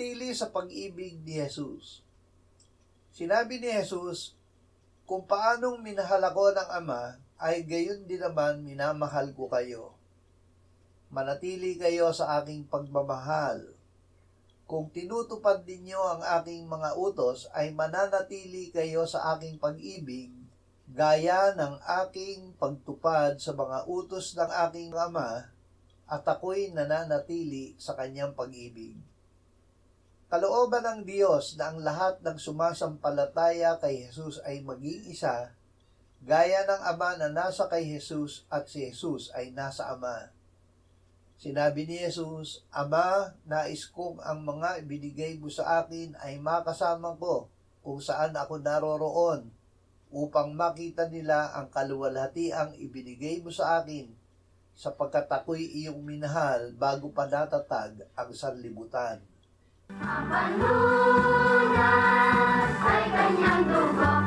nanatili sa pag-ibig ni Jesus. Sinabi ni Jesus, kung paanong minahal ako ng Ama, ay gayon din naman minamahal ko kayo. Manatili kayo sa aking pagmamahal. Kung tinutupad ninyo ang aking mga utos, ay mananatili kayo sa aking pag-ibig, gaya ng aking pagtupad sa mga utos ng aking Ama, at ako'y nananatili sa kanyang pag-ibig. Kalooban ng Diyos na ang lahat ng sumasampalataya kay Jesus ay maging isa, gaya ng Ama na nasa kay Jesus at si Jesus ay nasa Ama. Sinabi ni Jesus, Ama, nais kong ang mga ibinigay mo sa akin ay makasama ko kung saan ako naroroon, upang makita nila ang kaluwalhatiang ibinigay mo sa akin, sapagkat ako'y iyong minahal bago pa natatag ang sanlibutan. Ang panunas ay kanyang dugo,